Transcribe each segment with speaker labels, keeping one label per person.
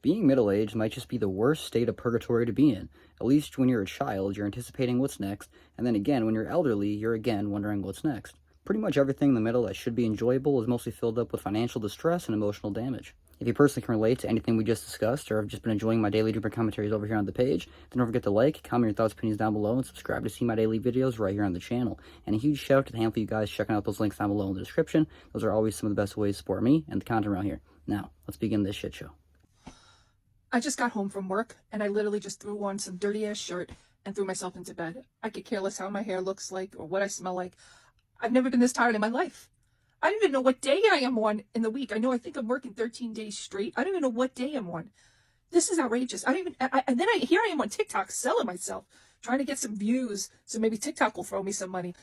Speaker 1: Being middle-aged might just be the worst state of purgatory to be in. At least when you're a child, you're anticipating what's next, and then again, when you're elderly, you're again wondering what's next. Pretty much everything in the middle that should be enjoyable is mostly filled up with financial distress and emotional damage. If you personally can relate to anything we just discussed, or have just been enjoying my daily different commentaries over here on the page, then don't forget to like, comment your thoughts, opinions down below, and subscribe to see my daily videos right here on the channel. And a huge shout out to the handful of you guys checking out those links down below in the description. Those are always some of the best ways to support me and the content around here. Now, let's begin this shit show.
Speaker 2: I just got home from work, and I literally just threw on some dirty-ass shirt and threw myself into bed. I could care less how my hair looks like or what I smell like. I've never been this tired in my life. I don't even know what day I am on in the week. I think I'm working 13 days straight. I don't even know what day I'm on. This is outrageous. And then here I am on TikTok selling myself, trying to get some views, so maybe TikTok will throw me some money.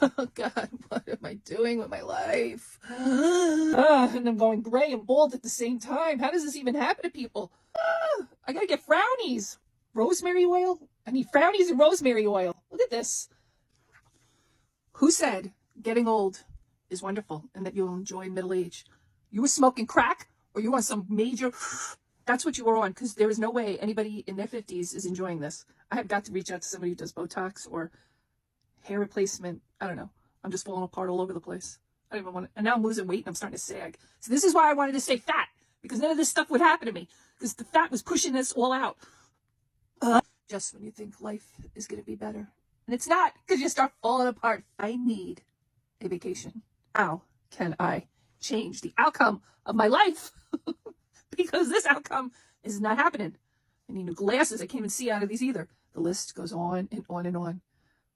Speaker 2: Oh, God, what am I doing with my life? And I'm going gray and bald at the same time. How does this even happen to people? I gotta get frownies. Rosemary oil? I need frownies and rosemary oil. Look at this. Who said getting old is wonderful and that you'll enjoy middle age? You were smoking crack, or you on some major... That's what you were on, because there is no way anybody in their 50s is enjoying this. I have got to reach out to somebody who does Botox or hair replacement. I don't know. I'm just falling apart all over the place. I don't even want to... And now I'm losing weight and I'm starting to sag. So this is why I wanted to stay fat, because none of this stuff would happen to me, because the fat was pushing this all out. Just when you think life is going to be better. And it's not, because you start falling apart. I need a vacation. How can I change the outcome of my life? Because this outcome is not happening. I need new glasses. I can't even see out of these either. The list goes on and on and on.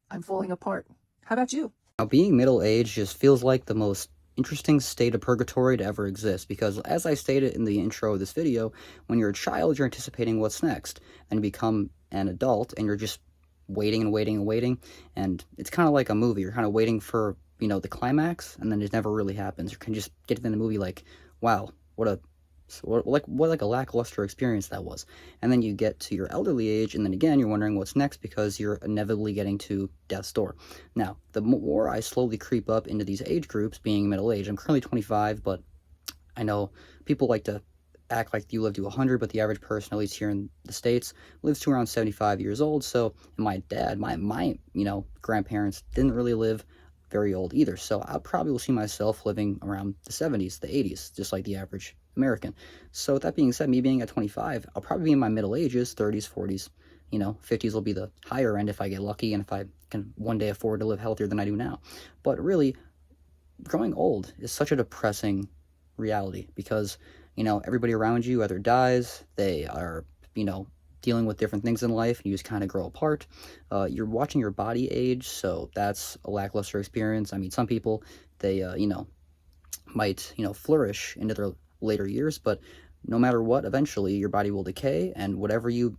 Speaker 2: I'm falling apart. How about you?
Speaker 1: Now, being middle-aged just feels like the most interesting state of purgatory to ever exist, because as I stated in the intro of this video, when you're a child, you're anticipating what's next, and you become an adult, and you're just waiting and waiting and waiting, and it's kind of like a movie. You're kind of waiting for, you know, the climax, and then it never really happens. You can just get to the movie like, wow, what a lackluster experience that was. And then you get to your elderly age, and then again, you're wondering what's next, because you're inevitably getting to death's door. Now, the more I slowly creep up into these age groups, being middle-aged, I'm currently 25, but I know people like to act like you live to 100, but the average person, at least here in the States, lives to around 75 years old. So, and my dad, my grandparents didn't really live very old either. So I probably will see myself living around the 70s, the 80s, just like the average American. So with that being said, me being at 25, I'll probably be in my middle ages, 30s, 40s, 50s will be the higher end if I get lucky and if I can one day afford to live healthier than I do now. But really, growing old is such a depressing reality, because everybody around you either dies, they are, dealing with different things in life, and you just kind of grow apart. You're watching your body age, so that's a lackluster experience. I mean, some people, they, might, flourish into their later years, but no matter what, eventually your body will decay, and whatever you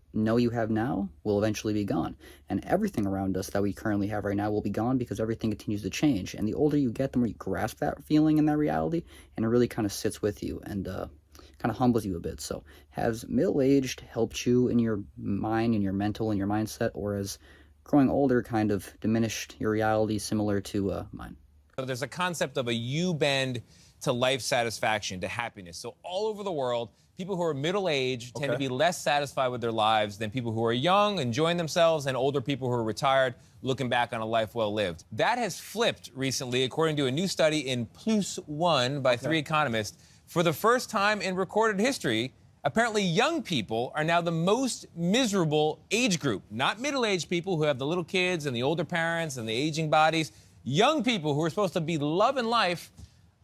Speaker 1: have now will eventually be gone. And everything around us that we currently have right now will be gone, because everything continues to change. And the older you get, the more you grasp that feeling and that reality, and it really kind of sits with you and kind of humbles you a bit. So has middle-aged helped you in your mind and your mental and your mindset, or has growing older kind of diminished your reality similar to mine?
Speaker 3: So there's a concept of a U-bend to life satisfaction, to happiness. So all over the world, people who are middle-aged tend to be less satisfied with their lives than people who are young, enjoying themselves, and older people who are retired, looking back on a life well lived. That has flipped recently, according to a new study in Plus One by 3 economists. For the first time in recorded history, apparently young people are now the most miserable age group. Not middle-aged people who have the little kids and the older parents and the aging bodies. Young people who are supposed to be loving life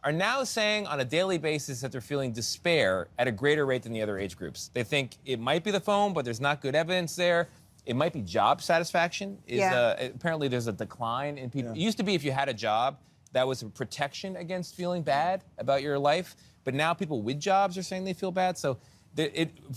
Speaker 3: are now saying on a daily basis that they're feeling despair at a greater rate than the other age groups. They think it might be the phone, but there's not good evidence there. It might be job satisfaction. Apparently there's a decline in people. It used to be if you had a job, that was a protection against feeling bad about your life. But now people with jobs are saying they feel bad. So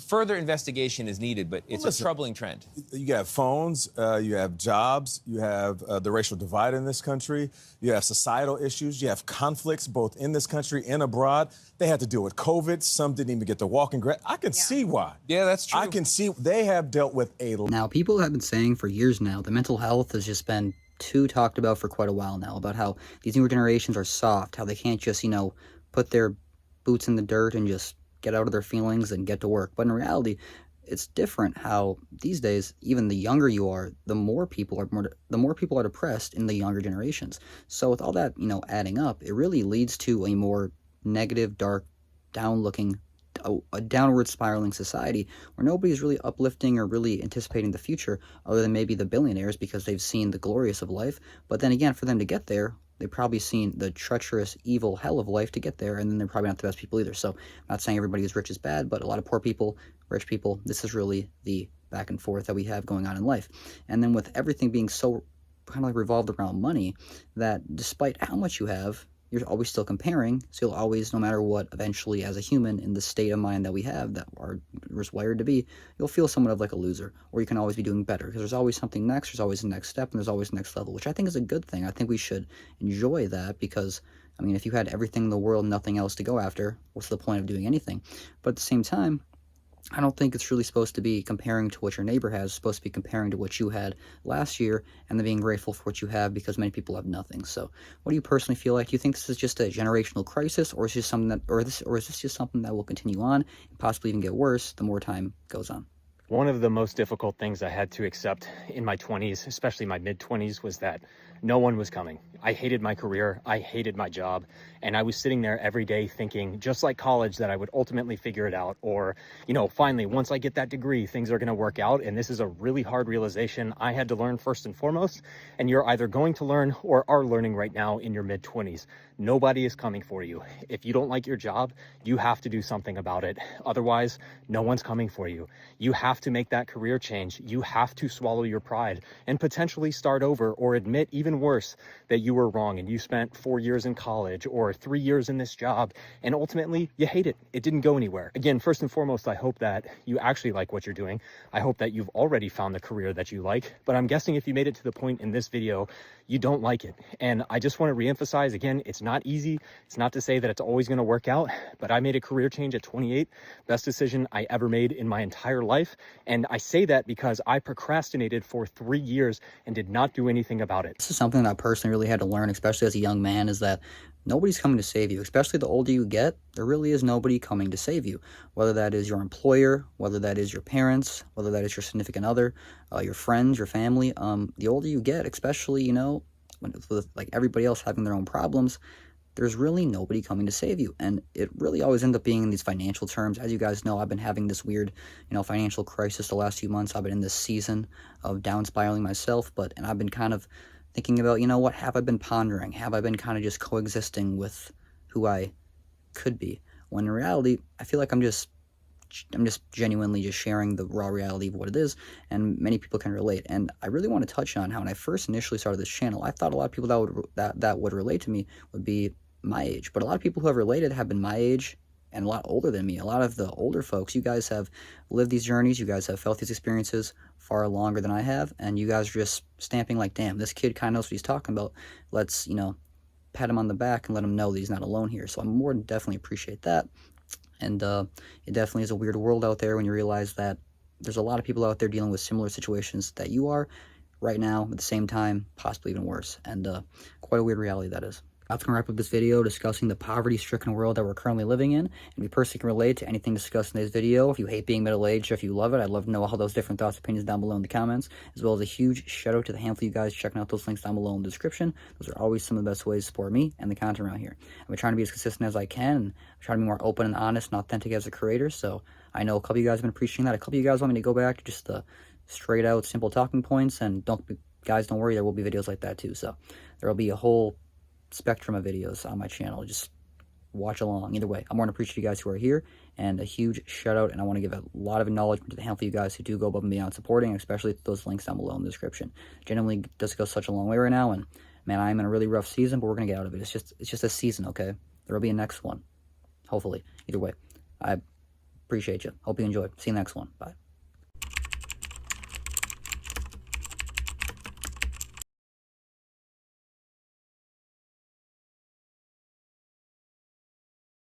Speaker 3: further investigation is needed, but it's a troubling trend.
Speaker 4: You have phones, you have jobs, you have the racial divide in this country, you have societal issues, you have conflicts both in this country and abroad. They had to deal with COVID. Some didn't even get to walk in. I can see why.
Speaker 3: Yeah, that's true.
Speaker 4: I can see they have dealt with a...
Speaker 1: Now, people have been saying for years now that mental health has just been talked about for quite a while now, about how these newer generations are soft, how they can't just, put their boots in the dirt and just get out of their feelings and get to work. But in reality, it's different how these days, even the younger you are, the more people are depressed in the younger generations. So with all that, adding up, it really leads to a more negative, dark, down-looking, a downward spiraling society where nobody's really uplifting or really anticipating the future other than maybe the billionaires because they've seen the glorious of life. But then again, for them to get there, they've probably seen the treacherous, evil hell of life to get there, and then they're probably not the best people either. So I'm not saying everybody who's rich is bad, but a lot of poor people, rich people, this is really the back and forth that we have going on in life. And then with everything being so kind of like revolved around money, that despite how much you have, you're always still comparing, so you'll always, no matter what, eventually as a human, in the state of mind that we have, that are just wired to be, you'll feel somewhat of like a loser, or you can always be doing better, because there's always something next, there's always a next step, and there's always a next level, which I think is a good thing. I think we should enjoy that, because, I mean, if you had everything in the world, nothing else to go after, what's the point of doing anything? But at the same time, I don't think it's really supposed to be comparing to what your neighbor has. It's supposed to be comparing to what you had last year and then being grateful for what you have, because many people have nothing. So what do you personally feel like? Do you think this is just a generational crisis, or is this something that, or is this just something that will continue on and possibly even get worse the more time goes on?
Speaker 5: One of the most difficult things I had to accept in my 20s, especially my mid-20s, was that no one was coming. I hated my career, I hated my job, and I was sitting there every day thinking, just like college, that I would ultimately figure it out, or, finally, once I get that degree, things are going to work out. And this is a really hard realization I had to learn first and foremost, and you're either going to learn or are learning right now in your mid-20s. Nobody is coming for you. If you don't like your job, you have to do something about it. Otherwise, no one's coming for you. You have to make that career change. You have to swallow your pride and potentially start over, or admit, even worse, that you were wrong and you spent 4 years in college or 3 years in this job and ultimately you hate it. It didn't go anywhere. Again, first and foremost, I hope that you actually like what you're doing. I hope that you've already found the career that you like, but I'm guessing if you made it to the point in this video, you don't like it. And I just want to reemphasize again, it's not easy. It's not to say that it's always going to work out, but I made a career change at 28, best decision I ever made in my entire life. And I say that because I procrastinated for 3 years and did not do anything about it.
Speaker 1: This is something that I personally really had to learn, especially as a young man, is that nobody's coming to save you. Especially the older you get, there really is nobody coming to save you. Whether that is your employer, whether that is your parents, whether that is your significant other, your friends, your family. The older you get, especially, with like everybody else having their own problems, there's really nobody coming to save you. And it really always ends up being in these financial terms. As you guys know, I've been having this weird, financial crisis the last few months. I've been in this season of down spiraling myself, and I've been kind of thinking about, what have I been pondering? Have I been kind of just coexisting with who I could be? When in reality, I feel like I'm just genuinely just sharing the raw reality of what it is, and many people can relate. And I really want to touch on how when I first initially started this channel, I thought a lot of people that would relate to me would be my age. But a lot of people who have related have been my age and a lot older than me. A lot of the older folks, you guys have lived these journeys, you guys have felt these experiences far longer than I have, and you guys are just stamping like, damn, this kid kind of knows what he's talking about. Let's, pat him on the back and let him know that he's not alone here. So I more than definitely appreciate that. And it definitely is a weird world out there when you realize that there's a lot of people out there dealing with similar situations that you are right now, at the same time, possibly even worse. And quite a weird reality that is. That's going to wrap up this video discussing the poverty-stricken world that we're currently living in. And we personally can relate to anything discussed in this video. If you hate being middle-aged or if you love it, I'd love to know all those different thoughts, opinions down below in the comments, as well as a huge shout-out to the handful of you guys checking out those links down below in the description. Those are always some of the best ways to support me and the content around here. I'm trying to be as consistent as I can, and I'm trying to be more open and honest and authentic as a creator. So I know a couple of you guys have been appreciating that. A couple of you guys want me to go back to just the straight-out, simple talking points, and guys, don't worry, there will be videos like that too. So there will be a whole spectrum of videos on my channel. Just watch along. Either way, I want to appreciate you guys who are here, and a huge shout out, and I want to give a lot of acknowledgement to the handful of you guys who do go above and beyond supporting, especially those links down below in the description. Genuinely does go such a long way right now, and man, I'm in a really rough season, but we're gonna get out of it. It's just a season, okay? There will be a next one, hopefully. Either way, I appreciate you. Hope you enjoyed. See you next one. Bye.